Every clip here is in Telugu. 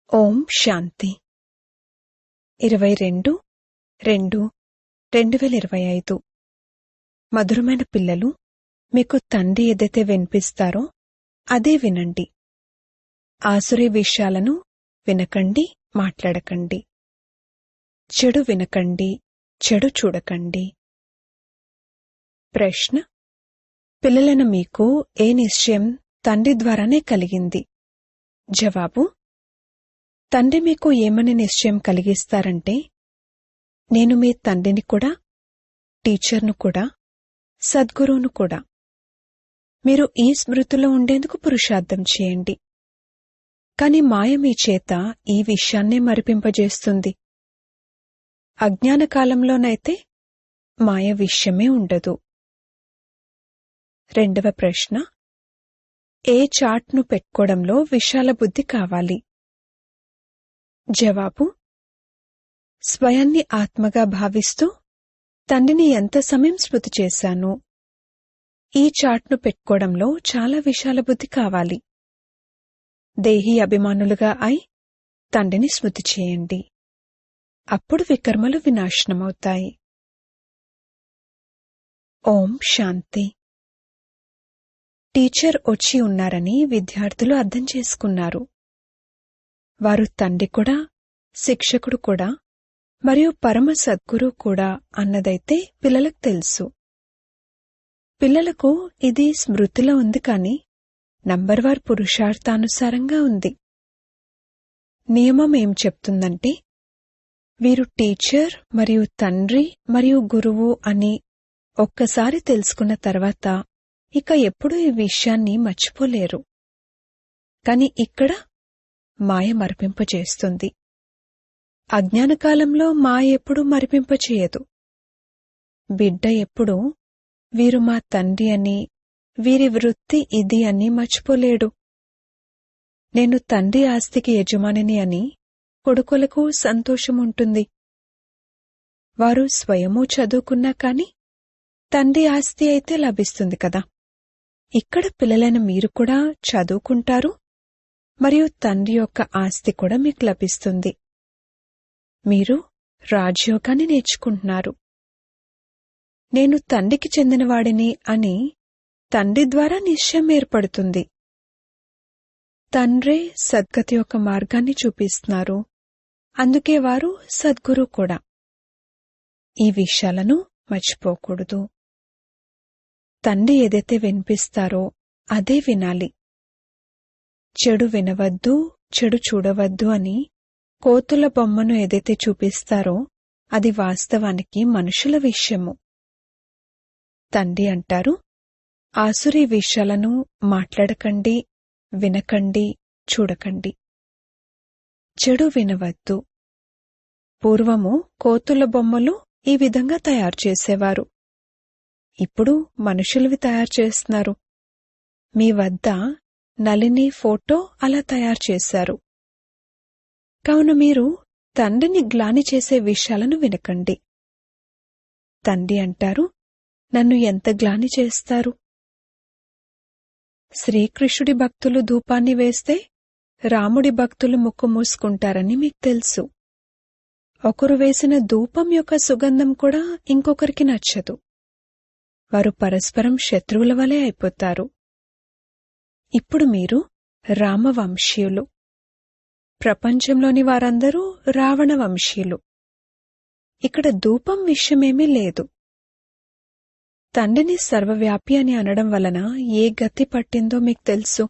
ఓం శాంతి 22/2/2025 మధురమైన పిల్లలు, మీకు తండ్రి ఏదైతే వినిపిస్తారో అదే వినండి. ఆసురీ విషయాలను వినకండి, మాట్లాడకండి. చెడు వినకండి, చెడు చూడకండి. ప్రశ్న: పిల్లలైన మీకు ఏ నిశ్చయం తండ్రి ద్వారానే కలిగింది? జవాబు: తండ్రి మీకు ఏమని నిశ్చయం కలిగిస్తారంటే, నేను మీ తండ్రిని కూడా, టీచర్ను కూడా, సద్గురువును కూడా. మీరు ఈ స్మృతిలో ఉండేందుకు పురుషార్థం చేయండి. కాని మాయ మీ చేత ఈ విషయాన్నే మరిపింపజేస్తుంది. అజ్ఞాన కాలంలోనైతే మాయ విషయమే ఉండదు. రెండవ ప్రశ్న: ఏ చాట్ను పెట్టుకోవడంలో విశాల బుద్ధి కావాలి? జవాబు: స్వయాన్ని ఆత్మగా భావిస్తూ తండ్రిని ఎంత సమయం స్మృతి చేశాను. ఈ చాట్ను పెట్టుకోవడంలో చాలా విశాల బుద్ధి కావాలి. దేహీ అభిమానులుగా అయి తండ్రిని స్మృతి చేయండి. అప్పుడు వికర్మలు వినాశనమవుతాయి. ఓం శాంతి. టీచర్ వచ్చి ఉన్నారని విద్యార్థులు అర్థం చేసుకున్నారు. వారు తండ్రి కూడా, శిక్షకుడు కూడా మరియు పరమ సద్గురు కూడా అన్నదైతే పిల్లలకు తెలుసు. పిల్లలకు ఇది స్మృతిలో ఉంది, కాని నంబర్వార్ పురుషార్థానుసారంగా ఉంది. నియమం ఏం చెప్తుందంటే, వీరు టీచర్ మరియు తండ్రి మరియు గురువు అని ఒక్కసారి తెలుసుకున్న తర్వాత ఇక ఎప్పుడూ ఈ విషయాన్ని మర్చిపోలేరు. కాని ఇక్కడ మాయ మరిపింపచేస్తుంది. అజ్ఞానకాలంలో మాయ ఎప్పుడూ మరిపింపచేయదు. బిడ్డ ఎప్పుడూ వీరు మా తండ్రి అని, వీరి వృత్తి ఇది అని మర్చిపోలేడు. నేను తండ్రి ఆస్తికి యజమానిని అని కొడుకులకు సంతోషముంటుంది. వారు స్వయమూ చదువుకున్నా కాని తండ్రి ఆస్తి అయితే లభిస్తుంది కదా. ఇక్కడ పిల్లలైన మీరు కూడా చదువుకుంటారు మరియు తండ్రి యొక్క ఆస్తి కూడా మీకు లభిస్తుంది. మీరు రాజయోగాన్ని నేర్చుకుంటున్నారు. నేను తండ్రికి చెందినవాడిని అని తండ్రి ద్వారా నిశ్చయం ఏర్పడుతుంది. తండ్రే సద్గతి యొక్క మార్గాన్ని చూపిస్తున్నారు. అందుకే వారు సద్గురు కూడా. ఈ విషయాలను మర్చిపోకూడదు. తండ్రి ఏదైతే వినిపిస్తారో అదే వినాలి. చెడు వినవద్దు, చెడు చూడవద్దు అని కోతుల బొమ్మను ఏదైతే చూపిస్తారో అది వాస్తవానికి మనుషుల విషయము. తండ్రి అంటారు, ఆసురీ విషయాలను మాట్లాడకండి, వినకండి, చూడకండి. చెడు వినవద్దు. పూర్వము కోతుల బొమ్మలు ఈ విధంగా తయారు చేసేవారు. ఇప్పుడు మనుషులవి తయారు చేస్తున్నారు. మీ వద్ద నళిని ఫోటో అలా తయారు చేశారు. కావున మీరు తండ్రిని గ్లాని చేసే విషయాలను వినకండి. తండ్రి అంటారు, నన్ను ఎంత గ్లాని చేస్తారు? శ్రీకృష్ణుడి భక్తులు ధూపాన్ని వేస్తే రాముడి భక్తులు ముక్కు మూసుకుంటారని మీకు తెలుసు. ఒకరు వేసిన ధూపం యొక్క సుగంధం కూడా ఇంకొకరికి నచ్చదు. వారు పరస్పరం శత్రువుల వలె అయిపోతారు. ఇప్పుడు మీరు రామవంశీయులు. ప్రపంచంలోని వారందరూ రావణ వంశీయులు. ఇక్కడ ధూపం విషయమేమీ లేదు. తండ్రిని సర్వవ్యాపి అని అనడం వలన ఏ గతి పట్టిందో మీకు తెలుసు.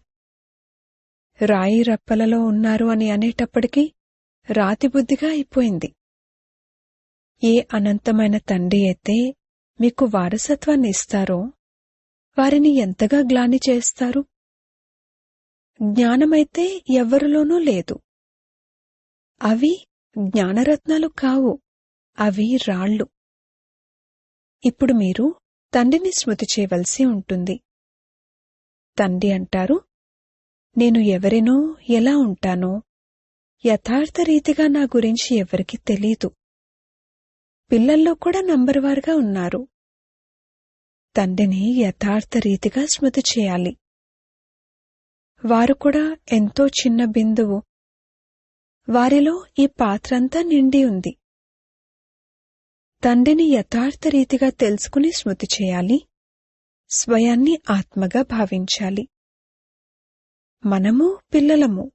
రాయి రప్పలలో ఉన్నారు అని అనేటప్పటికీ రాతిబుద్ధిగా అయిపోయింది. ఏ అనంతమైన తండ్రి అయితే మీకు వారసత్వాన్ని ఇస్తారో వారిని ఎంతగా గ్లాని చేస్తారు? జ్ఞానమైతే ఎవ్వరిలోనూ లేదు. అవి జ్ఞానరత్నాలు కావు, అవి రాళ్ళు. ఇప్పుడు మీరు తండ్రిని స్మృతి చేయవలసి ఉంటుంది. తండ్రి అంటారు, నేను ఎవరినో ఎలా ఉంటానో యథార్థ రీతిగా నా గురించి ఎవరికీ తెలీదు. పిల్లల్లో కూడా నంబర్వారుగా ఉన్నారు. తండ్రిని యథార్థ రీతిగా స్మృతి చేయాలి. వారు కూడా ఎంతో చిన్న బిందువు. వారిలో ఈ పాత్రంతా నిండి ఉంది. తండ్రిని యథార్థ రీతిగా తెలుసుకుని స్మృతి చేయాలి. స్వయాన్ని ఆత్మగా భావించాలి. మనము పిల్లలము,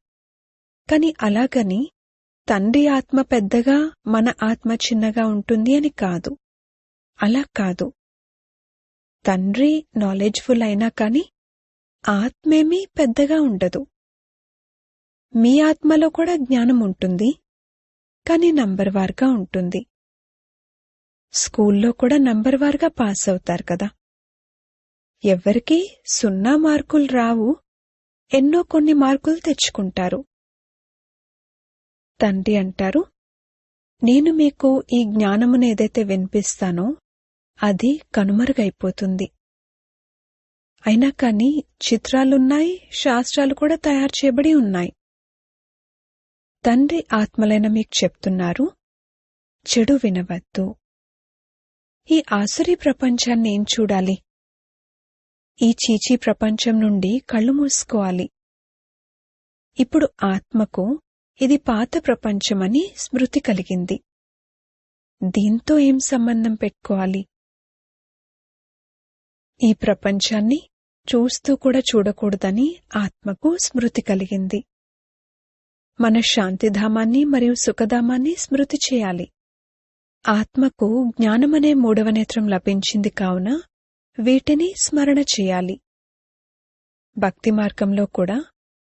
కాని అలాగని తండ్రి ఆత్మ పెద్దగా మన ఆత్మ చిన్నగా ఉంటుంది అని కాదు. అలా కాదు. తండ్రి నాలెడ్జ్ఫుల్ అయినా కాని ఆత్మేమీ పెద్దగా ఉండదు. మీ ఆత్మలో కూడా జ్ఞానం ఉంటుంది, కాని నంబర్వార్గా ఉంటుంది. స్కూల్లో కూడా నంబర్వార్గా పాస్ అవుతారు కదా. ఎవ్వరికీ 0 మార్కులు రావు, ఎన్నో కొన్ని మార్కులు తెచ్చుకుంటారు. తండ్రి అంటారు, నేను మీకు ఈ జ్ఞానమునేదైతే వినిపిస్తానో అది కనుమరుగైపోతుంది. అయినా కాని చిత్రాలున్నాయి, శాస్త్రాలు కూడా తయారు చేయబడి ఉన్నాయి. తండ్రి ఆత్మలైన మీకు చెప్తున్నారు, చెడు వినవద్దు. ఈ ఆసురీ ప్రపంచాన్ని ఏం చూడాలి? ఈ చీచీ ప్రపంచం నుండి కళ్ళు మూసుకోవాలి. ఇప్పుడు ఆత్మకు ఇది పాత ప్రపంచమని స్మృతి కలిగింది. దీంతో ఏం సంబంధం పెట్టుకోవాలి? ఈ ప్రపంచాన్ని చూస్తూ కూడా చూడకూడదని ఆత్మకు స్మృతి కలిగింది. మన శాంతిధామాన్ని మరియు సుఖధామాన్ని స్మృతి చేయాలి. ఆత్మకు జ్ఞానమనే 3వ నేత్రం లభించింది కావున వీటిని స్మరణ చేయాలి. భక్తి మార్గంలో కూడా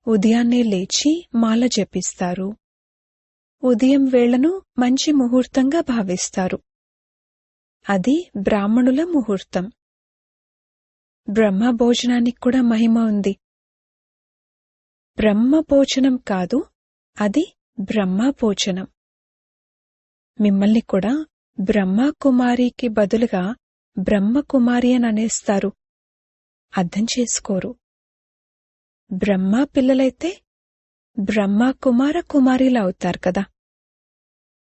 ఉదయాన్నే లేచి మాల జపిస్తారు. ఉదయం వేళను మంచి ముహూర్తంగా భావిస్తారు. అది బ్రాహ్మణుల ముహూర్తం. బ్రహ్మ భోజనానికి కూడా మహిమ ఉంది. బ్రహ్మ భోజనం కాదు, అది బ్రహ్మ భోజనం. మిమ్మల్ని కూడా బ్రహ్మకుమారికి బదులుగా బ్రహ్మకుమారి అని అనేస్తారు. అర్థం చేసుకోరు. బ్రహ్మ పిల్లలైతే బ్రహ్మకుమార కుమారిలు అవుతారు కదా.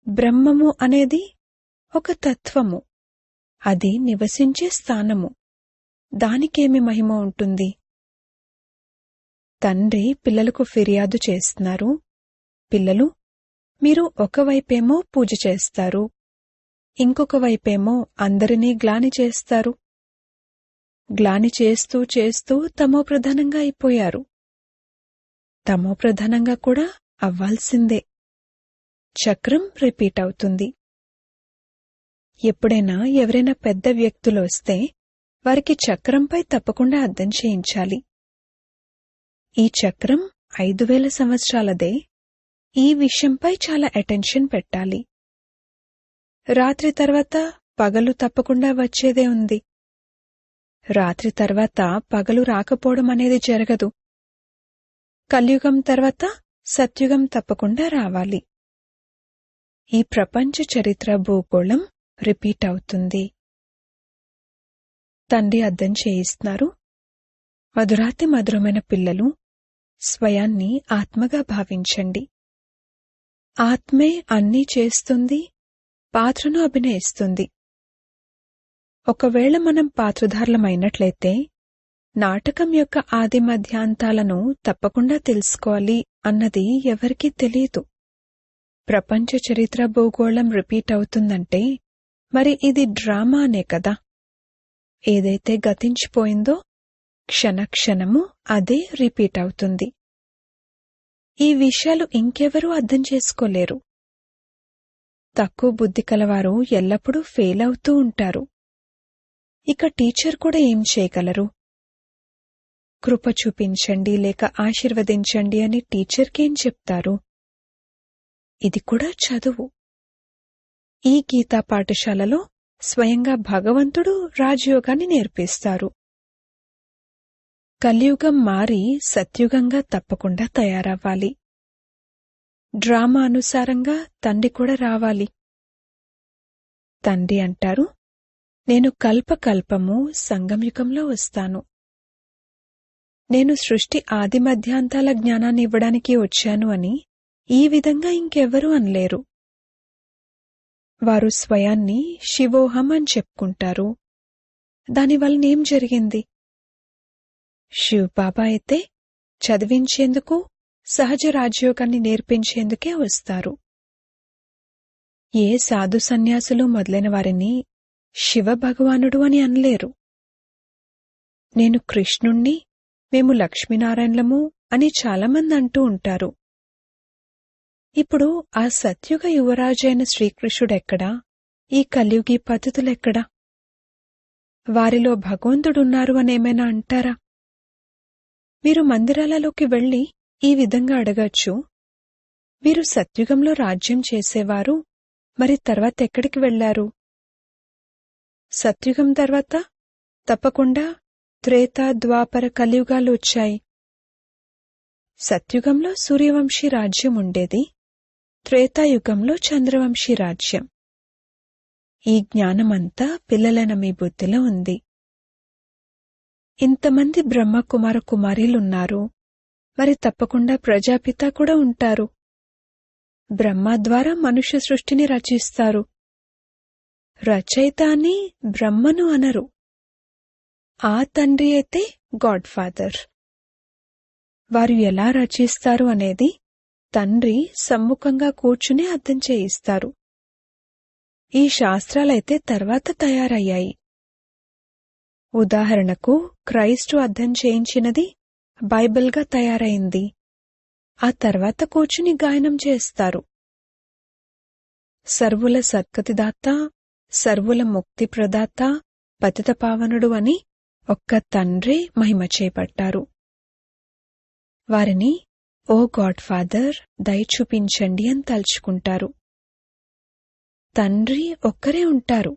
బ్రహ్మము అనేది ఒక తత్వము, అది నివసించే స్థానము. దానికేమి మహిమ ఉంటుంది? తండ్రి పిల్లలకు ఫిర్యాదు చేస్తున్నారు, పిల్లలు మీరు ఒకవైపేమో పూజ చేస్తారు, ఇంకొక వైపేమో అందరినీ గ్లాని చేస్తారు. గ్లాని చేస్తూ చేస్తూ తమోప్రధానంగా అయిపోయారు. తమోప్రధానంగా కూడా అవ్వాల్సిందే. చక్రం రిపీట్ అవుతుంది. ఎప్పుడైనా ఎవరైనా పెద్ద వ్యక్తులు వస్తే వారికి చక్రంపై తప్పకుండా అర్థం చేయించాలి. ఈ చక్రం 5000 సంవత్సరాలదే. ఈ విషయంపై చాలా అటెన్షన్ పెట్టాలి. రాత్రి తర్వాత పగలు తప్పకుండా వచ్చేదే ఉంది. రాత్రి తర్వాత పగలు రాకపోవడం అనేది జరగదు. కలియుగం తర్వాత సత్యుగం తప్పకుండా రావాలి. ఈ ప్రపంచ చరిత్ర భూగోళం రిపీట్ అవుతుంది. తండ్రి అర్థం చేయిస్తున్నారు, మధురాతి మధురమైన పిల్లలు, స్వయాన్ని ఆత్మగా భావించండి. ఆత్మే అన్నీ చేస్తుంది, పాత్రను అభినయిస్తుంది. ఒకవేళ మనం పాత్రధారులమైనట్లయితే నాటకం యొక్క ఆది మధ్యాంతాలను తప్పకుండా తెలుసుకోవాలి అన్నది ఎవరికీ తెలియదు. ప్రపంచ చరిత్ర భూగోళం రిపీట్ అవుతుందంటే మరి ఇది డ్రామా అనే కదా. ఏదైతే గతించిపోయిందో క్షణక్షణము అదే రిపీట్ అవుతుంది. ఈ విషయాలు ఇంకెవరూ అర్థం చేసుకోలేరు. తక్కువ బుద్ధి కలవారు ఎల్లప్పుడూ ఫెయిల్ అవుతూ ఉంటారు. ఇక టీచర్ కూడా ఏం చేయగలరు? కృప చూపించండి లేక ఆశీర్వదించండి అని టీచర్కేం చెప్తారు? ఇది కూడా చదువు. ఈ గీతా పాఠశాలలో స్వయంగా భగవంతుడు రాజయోగాన్ని నేర్పిస్తారు. కలియుగం మారి సత్యుగంగా తప్పకుండా తయారవ్వాలి. డ్రామా అనుసారంగా తండ్రి కూడా రావాలి. తండ్రి అంటారు, నేను కల్పకల్పము సంగమయుగంలో వస్తాను. నేను సృష్టి ఆది మధ్యాంతాల జ్ఞానాన్ని ఇవ్వడానికి వచ్చాను అని ఈ విధంగా ఇంకెవ్వరూ అనలేరు. వారు స్వయాన్ని శివోహం అని చెప్పుకుంటారు. దానివల్లనేం జరిగింది? శివబాబా అయితే చదివించేందుకు సహజ రాజయోగాన్ని నేర్పించేందుకే వస్తారు. ఏ సాధు సన్యాసులు మొదలైన వారిని శివ భగవానుడు అని అనలేరు. నేను కృష్ణుణ్ణి, మేము లక్ష్మీనారాయణలము అని చాలామంది అంటూ ఉంటారు. ఇప్పుడు ఆ సత్యుగ యువరాజైన శ్రీకృష్ణుడెక్కడా? ఈ కలియుగి పద్ధతులెక్కడా? వారిలో భగవంతుడున్నారు అనేమైనా అంటారా? మీరు మందిరాలలోకి వెళ్లి ఈ విధంగా అడగచ్చు, మీరు సత్యుగంలో రాజ్యం చేసేవారు, మరి తర్వాత ఎక్కడికి వెళ్లారు? సత్యుగం తర్వాత తప్పకుండా త్రేత, ద్వాపర, కలియుగాలు వచ్చాయి. సత్యుగంలో సూర్యవంశీ రాజ్యం ఉండేది, త్రేతాయుగంలో చంద్రవంశీ రాజ్యం. ఈ జ్ఞానమంతా పిల్లలైన మీ బుద్ధిలో ఉంది. ఇంతమంది బ్రహ్మకుమార కుమారీలున్నారు, మరి తప్పకుండా ప్రజాపిత కూడా ఉంటారు. బ్రహ్మ ద్వారా మనుష్య సృష్టిని రచిస్తారు. రచయిత అని బ్రహ్మను అనరు. ఆ తండ్రి అయితే గాడ్ ఫాదర్. వారు ఎలా రచిస్తారు అనేది తండ్రి సమ్ముఖంగా కూర్చుని అర్థం చేయిస్తారు. ఈ శాస్త్రాలైతే తర్వాత తయారయ్యాయి. ఉదాహరణకు క్రైస్టు అర్థం చేయించినది బైబిల్గా తయారైంది. ఆ తర్వాత కూర్చుని గాయనం చేస్తారు. సర్వుల సద్గతిదాత, సర్వుల ముక్తి ప్రదాత, పతితపావనుడు అని ఒక్క తండ్రే మహిమ చేపట్టారు. వారిని ఓ గాడ్ ఫాదర్ దయ చూపించండి అని తలుచుకుంటారు. తండ్రి ఒక్కరే ఉంటారు.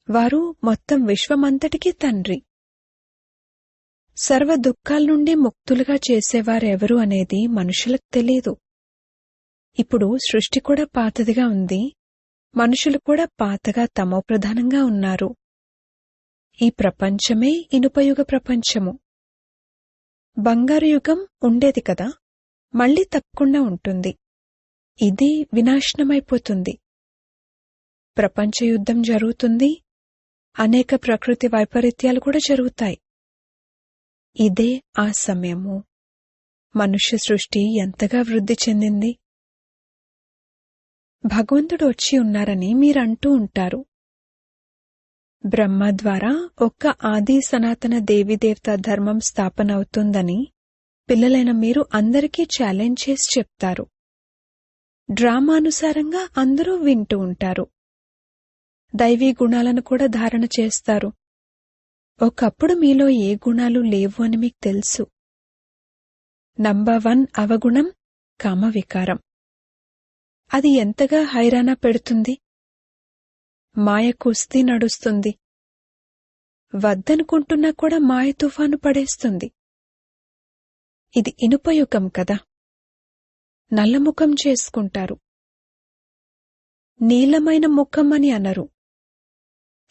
వారు మొత్తం విశ్వమంతటికీ తండ్రి. సర్వ దుఃఖాల నుండి ముక్తులుగా చేసేవారెవరు అనేది మనుషులకు తెలీదు. ఇప్పుడు సృష్టి కూడా పాతదిగా ఉంది, మనుషులు కూడా పాతగా తమోప్రధానంగా ఉన్నారు. ఈ ప్రపంచమే ఇనుపయుగ ప్రపంచము. బంగారు యుగం ఉండేది కదా, మళ్లీ తప్పకుండా ఉంటుంది. ఇది వినాశనమైపోతుంది. ప్రపంచ యుద్ధం జరుగుతుంది, అనేక ప్రకృతి వైపరీత్యాలు కూడా జరుగుతాయి. ఇదే ఆ సమయము. మనుష్య సృష్టి ఎంతగా వృద్ధి చెందింది. భగవంతుడు వచ్చి ఉన్నారని మీరంటూ ఉంటారు. బ్రహ్మ ద్వారా ఒక్క ఆది సనాతన దేవీదేవతా ధర్మం స్థాపన అవుతుందని పిల్లలైన మీరు అందరికీ ఛాలెంజ్ చేసి చెప్తారు. డ్రామానుసారంగా అందరూ వింటూ ఉంటారు. దైవీ గుణాలను కూడా ధారణ చేస్తారు. ఒకప్పుడు మీలో ఏ గుణాలు లేవు అని మీకు తెలుసు. నంబర్ 1 అవగుణం కామవికారం. అది ఎంతగా హైరానా పెడుతుంది. మాయ కుస్తీ నడుస్తుంది. వద్దనుకుంటున్నా కూడా మాయ తుఫాను పడేస్తుంది. ఇది ఇనుపయుగం కదా. నల్లముఖం చేసుకుంటారు. నీలమైన ముఖం అని అనరు.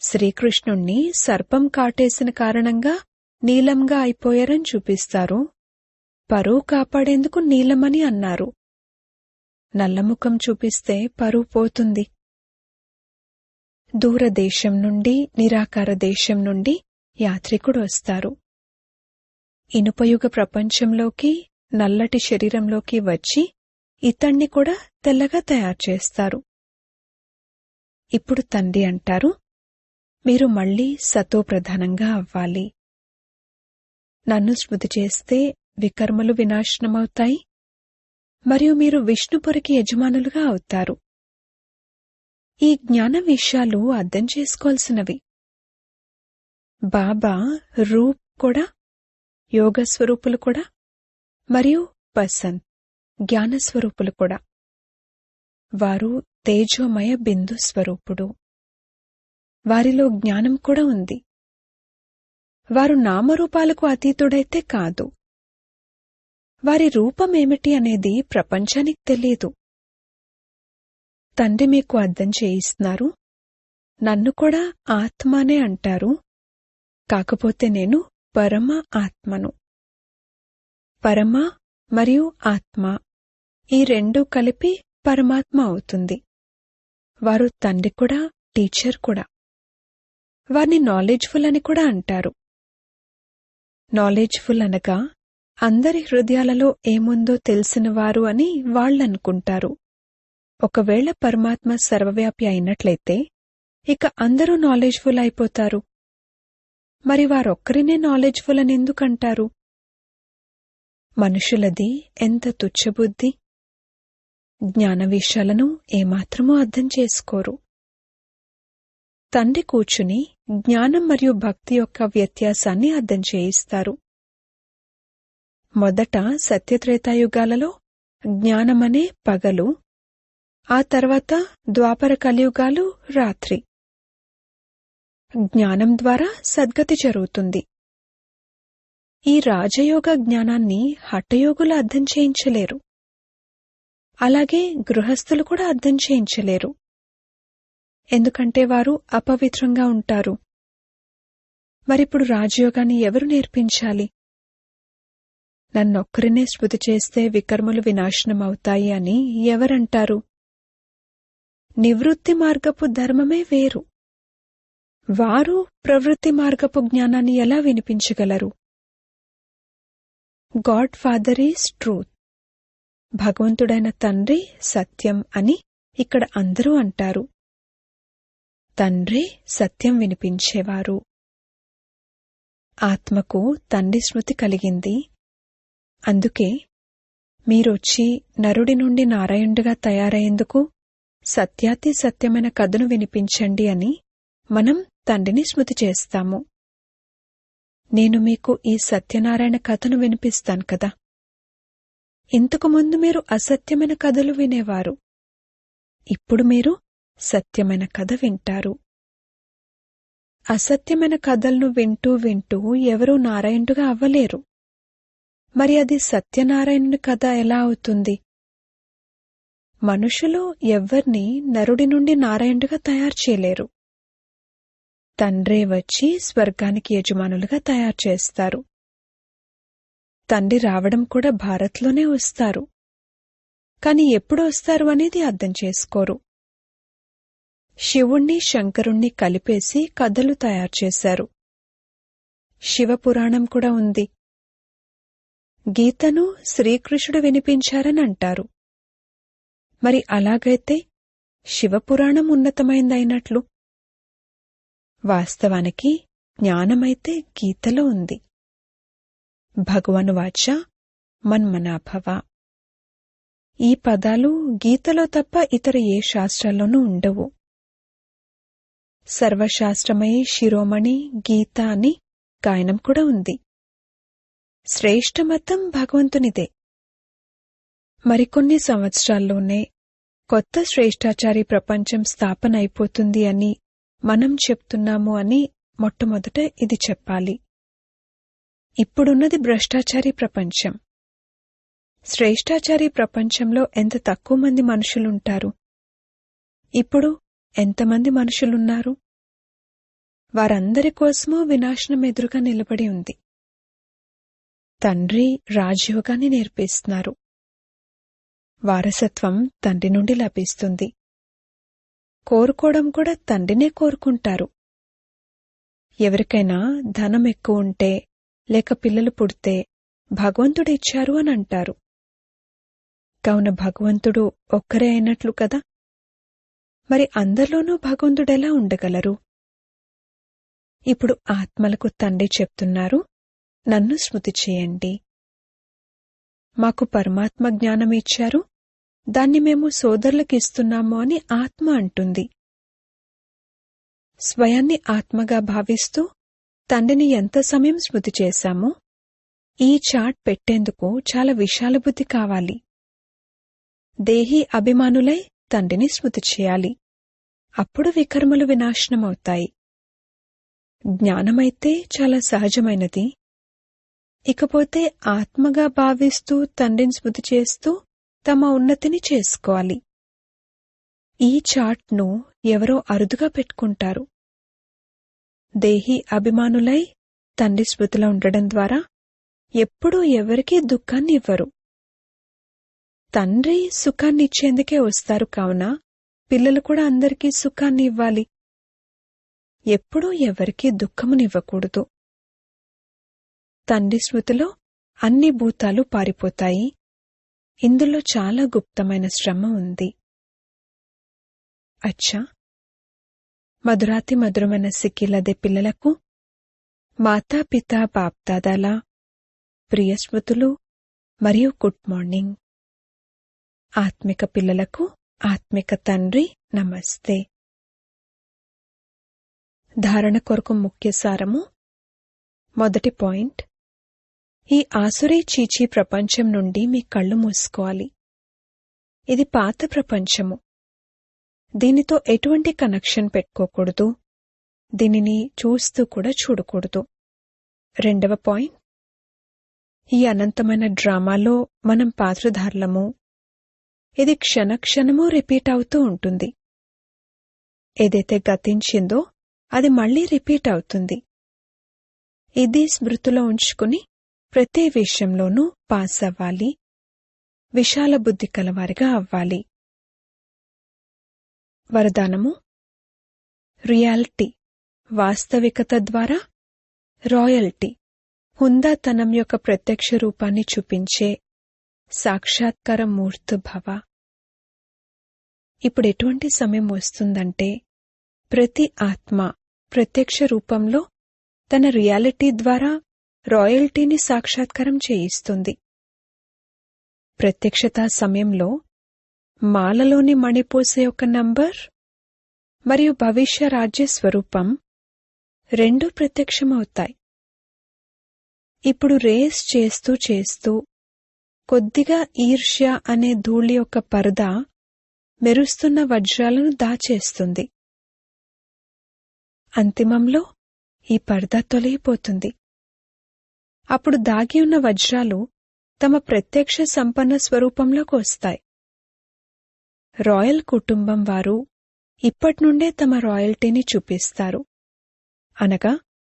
శ్రీకృష్ణుణ్ణి సర్పం కాటేసిన కారణంగా నీలంగా అయిపోయారని చూపిస్తారు. పరువు కాపాడేందుకు నీలమని అన్నారు. నల్లముఖం చూపిస్తే పరువు పోతుంది. దూరదేశం నుండి, నిరాకార దేశం నుండి యాత్రికుడు వస్తారు. ఇనుపయుగ ప్రపంచంలోకి, నల్లటి శరీరంలోకి వచ్చి ఇతణ్ణి కూడా తెల్లగా తయారు చేస్తారు. ఇప్పుడు తండ్రి అంటారు, మీరు మళ్లీ సతోప్రధానంగా అవ్వాలి. నన్ను స్మృతి చేస్తే వికర్మలు వినాశనమవుతాయి, మరియు మీరు విష్ణుపురికి యజమానులుగా అవుతారు. ఈ జ్ఞాన విషయాలు అర్థం చేసుకోవాల్సినవి. బాబా రూప్ కూడా, యోగస్వరూపులు కూడా, మరియు వసంత్ జ్ఞానస్వరూపులు కూడా. వారు తేజోమయ బిందు స్వరూపుడు. వారిలో జ్ఞానం కూడా ఉంది. వారు నామరూపాలకు అతీతుడైతే కాదు. వారి రూపమేమిటి అనేది ప్రపంచానికి తెలీదు. తండ్రి మీకు అర్థం చేయిస్తున్నారు. నన్ను కూడా ఆత్మనే అంటారు, కాకపోతే నేను పరమ ఆత్మను. పరమ మరియు ఆత్మ ఈ రెండూ కలిపి పరమాత్మ అవుతుంది. వారు తండ్రి కూడా, టీచర్ కూడా. వారిని నాలెడ్జ్ఫుల్ అని కూడా అంటారు. నాలెడ్జ్ఫుల్ అనగా అందరి హృదయాలలో ఏముందో తెలిసినవారు అని వాళ్ళనుకుంటారు. ఒకవేళ పరమాత్మ సర్వవ్యాపి అయినట్లయితే ఇక అందరూ నాలెడ్జ్ఫుల్ అయిపోతారు. మరి వారొక్కరినే నాలెడ్జ్ఫుల్ అని ఎందుకంటారు? మనుషులది ఎంత తుచ్చబుద్ధి! జ్ఞాన విషయాలను ఏమాత్రమూ అర్థం చేసుకోరు. తండ్రి కూర్చుని జ్ఞానం మరియు భక్తి యొక్క వ్యత్యాసాన్ని అర్థం చేయిస్తారు. మొదట సత్యత్రేతాయుగాలలో జ్ఞానమనే పగలు, ఆ తర్వాత ద్వాపర కలియుగాలు రాత్రి. జ్ఞానం ద్వారా సద్గతి జరుగుతుంది. ఈ రాజయోగ జ్ఞానాన్ని హఠయోగులు అర్థం చేయించలేరు. అలాగే గృహస్థులు కూడా అర్థం చేయించలేరు. ఎందుకంటే వారు అపవిత్రంగా ఉంటారు. మరిప్పుడు రాజయోగాన్ని ఎవరు నేర్పించాలి? నన్నొక్కరినే స్మృతి చేస్తే వికర్మలు వినాశనమవుతాయి అని ఎవరంటారు? నివృత్తి మార్గపు ధర్మమే వేరు. వారు ప్రవృత్తి మార్గపు జ్ఞానాన్ని ఎలా వినిపించగలరు? God father is truth. భగవంతుడైన తండ్రి సత్యం అని ఇక్కడ అందరూ అంటారు. తండ్రే సత్యం వినిపించేవారు. ఆత్మకు తండ్రి స్మృతి కలిగింది. అందుకే మీరొచ్చి నరుడి నుండి నారాయణుడిగా తయారయ్యేందుకు సత్యాతి సత్యమైన కథను వినిపించండి అని మనం తండ్రిని స్మృతి చేస్తాము. నేను మీకు ఈ సత్యనారాయణ కథను వినిపిస్తాను కదా. ఇంతకుముందు మీరు అసత్యమైన కథలు వినేవారు. ఇప్పుడు మీరు సత్యమైన కథ వింటారు. అసత్యమైన కథలను వింటూ వింటూ ఎవరూ నారాయణుడుగా అవ్వలేరు. మరి అది సత్యనారాయణుని కథ ఎలా అవుతుంది? మనుషులు ఎవ్వర్నీ నరుడి నుండి నారాయణుడిగా తయారు చేయలేరు. తండ్రే వచ్చి స్వర్గానికి యజమానులుగా తయారు చేస్తారు. తండ్రి రావడం కూడా భారత్లోనే వస్తారు. కాని ఎప్పుడు వస్తారు అనేది అర్థం చేసుకోరు. శివుణ్ణి శంకరుణ్ణి కలిపేసి కథలు తయారు చేశారు. శివపురాణం కూడా ఉంది. గీతను శ్రీకృష్ణుడు వినిపించారని అంటారు. మరి అలాగైతే శివపురాణం ఉన్నతమైందైనట్లు. వాస్తవానికి జ్ఞానమైతే గీతలో ఉంది. భగవనువాచ మన్మనాభవ. ఈ పదాలు గీతలో తప్ప ఇతర ఏ శాస్త్రాల్లోనూ ఉండవు. సర్వశాస్త్రమయీ శిరోమణి గీత అని గాయనం కూడా ఉంది. శ్రేష్ఠమతం భగవంతునిదే. మరికొన్ని సంవత్సరాల్లోనే కొత్త శ్రేష్ఠాచారి ప్రపంచం స్థాపన అయిపోతుంది అని మనం చెప్తున్నాము అని మొట్టమొదట ఇది చెప్పాలి. ఇప్పుడున్నది భ్రష్టాచారి ప్రపంచం. శ్రేష్ఠాచారి ప్రపంచంలో ఎంత తక్కువ మంది మనుషులుంటారు. ఇప్పుడు ఎంతమంది మనుషులున్నారు? వారందరి కోసమూ వినాశనం ఎదురుగా నిలబడి ఉంది. తండ్రి రాజయోగాన్ని నేర్పిస్తున్నారు. వారసత్వం తండ్రి నుండి లభిస్తుంది. కోరుకోవడం కూడా తండ్రినే కోరుకుంటారు. ఎవరికైనా ధనం ఎక్కువ ఉంటే లేక పిల్లలు పుడితే భగవంతుడు ఇచ్చారు అని అంటారు. కావున భగవంతుడు ఒక్కరే అయినట్లు కదా. మరి అందరిలోనూ భగవంతుడెలా ఉండగలరు? ఇప్పుడు ఆత్మలకు తండ్రి చెప్తున్నారు, నన్ను స్మృతి చేయండి. మాకు పరమాత్మ జ్ఞానం ఇచ్చారు, దాన్ని మేము సోదరులకిస్తున్నాము అని ఆత్మ అంటుంది. స్వయాన్ని ఆత్మగా భావిస్తూ తండ్రిని ఎంత సమయం స్మృతి చేశామో, ఈ చాట్ పెట్టేందుకు చాలా విశాల బుద్ధి కావాలి. దేహీ అభిమానులై తండ్రిని స్మృతి చేయాలి. అప్పుడు వికర్మలు వినాశనమవుతాయి. జ్ఞానమైతే చాలా సహజమైనది. ఇకపోతే ఆత్మగా భావిస్తూ తండ్రిని స్మృతి చేస్తూ తమ ఉన్నతిని చేసుకోవాలి. ఈ చాట్ను ఎవరో అరుదుగా పెట్టుకుంటారు. దేహీ అభిమానులై తండ్రి స్మృతిలో ఉండడం ద్వారా ఎప్పుడూ ఎవరికీ దుఃఖాన్ని ఇవ్వరు. తండ్రి సుఖాన్నిచ్చేందుకే వస్తారు కావున పిల్లలు కూడా అందరికీ సుఖాన్ని ఇవ్వాలి. ఎప్పుడూ ఎవరికీ దుఃఖమునివ్వకూడదు. తండ్రి స్మృతిలో అన్ని భూతాలు పారిపోతాయి. ఇందులో చాలా గుప్తమైన శ్రమ ఉంది. అచ్చా, మధురాతి మధురమైన సిక్కిలదే పిల్లలకు మాతాపితా బాప్దాదాల ప్రియ స్మృతులు మరియు గుడ్ మార్నింగ్. ఆత్మిక పిల్లలకు ఆత్మిక తండ్రి నమస్తే. ధారణ కొరకు ముఖ్య సారము. మొదటి పాయింట్, ఈ ఆసురీ చీచీ ప్రపంచం నుండి మీ కళ్ళు మూసుకోవాలి. ఇది పాత ప్రపంచము. దీనితో ఎటువంటి కనెక్షన్ పెట్టుకోకూడదు. దీనిని చూస్తూ కూడా చూడకూడదు. రెండవ పాయింట్, ఈ అనంతమైన డ్రామాలో మనం పాత్రధారులము. ఇది క్షణక్షణము రిపీట్ అవుతూ ఉంటుంది. ఏదైతే గతించిందో అది మళ్లీ రిపీట్ అవుతుంది. ఇది స్మృతిలో ఉంచుకుని ప్రతి విషయంలోనూ పాస్ అవ్వాలి. విశాల బుద్ధి కలవారిగా అవ్వాలి. వరదానము. రియాలిటీ వాస్తవికత ద్వారా రాయల్టీ హుందాతనం యొక్క ప్రత్యక్ష రూపాన్ని చూపించే సాక్షాత్కార మూర్తిభవ. ఇప్పుడు ఎటువంటి సమయం వస్తుందంటే ప్రతి ఆత్మ ప్రత్యక్ష రూపంలో తన రియాలిటీ ద్వారా రాయల్టీని సాక్షాత్కారం చేయిస్తుంది. ప్రత్యక్షతా సమయంలో మాలలోని మణిపోసే ఒక నంబర్ మరియు భవిష్య రాజ్య స్వరూపం రెండూ ప్రత్యక్షమవుతాయి. ఇప్పుడు రేస్ చేస్తూ చేస్తూ కొద్దిగా ఈర్ష్య అనే ధూళి యొక్క పరదా మెరుస్తున్న వజ్రాలను దాచేస్తుంది. అంతిమంలో ఈ పరదా తొలగిపోతుంది. అప్పుడు దాగి ఉన్న వజ్రాలు తమ ప్రత్యక్ష సంపన్న స్వరూపంలోకి వస్తాయి. రాయల్ కుటుంబం వారు ఇప్పట్నుండే తమ రాయల్టీని చూపిస్తారు, అనగా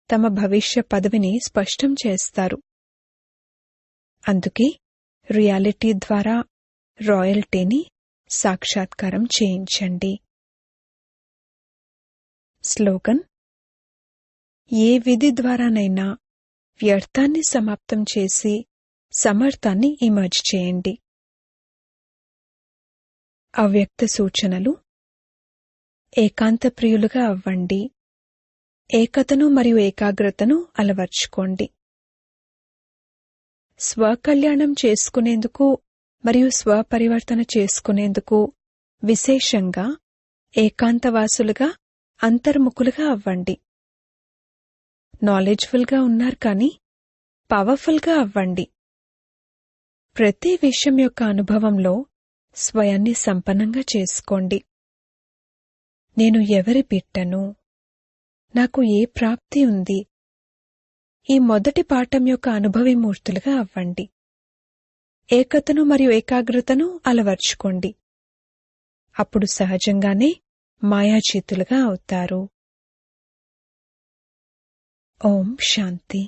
తమ భవిష్య పదవిని స్పష్టం చేస్తారు. అందుకే రియాలిటీ ద్వారా రాయల్టీని సాక్షాత్కారం చేయించండి. స్లోగన్. ఏ విధి ద్వారానైనా వ్యర్థాన్ని సమాప్తం చేసి సమర్థాన్ని ఇమర్జ్ చేయండి. అవ్యక్త సూచనలు. ఏకాంత ప్రియులుగా అవ్వండి. ఏకతను మరియు ఏకాగ్రతను అలవర్చుకోండి. స్వకల్యాణం చేసుకునేందుకు మరియు స్వపరివర్తన చేసుకునేందుకు విశేషంగా ఏకాంతవాసులుగా అంతర్ముఖులుగా అవ్వండి. నాలెడ్జ్ఫుల్గా ఉన్నారు కానీ పవర్ఫుల్గా అవ్వండి. ప్రతి విషయం యొక్క అనుభవంలో స్వయాన్ని సంపన్నంగా చేసుకోండి. నేను ఎవరి బిడ్డను, నాకు ఏ ప్రాప్తి ఉంది, ఈ మొదటి పాఠం యొక్క అనుభవీమూర్తులుగా అవ్వండి. ఏకతను మరియు ఏకాగ్రతను అలవర్చుకోండి. అప్పుడు సహజంగానే మాయాజీతులుగా అవుతారు. ఓం శాంతి.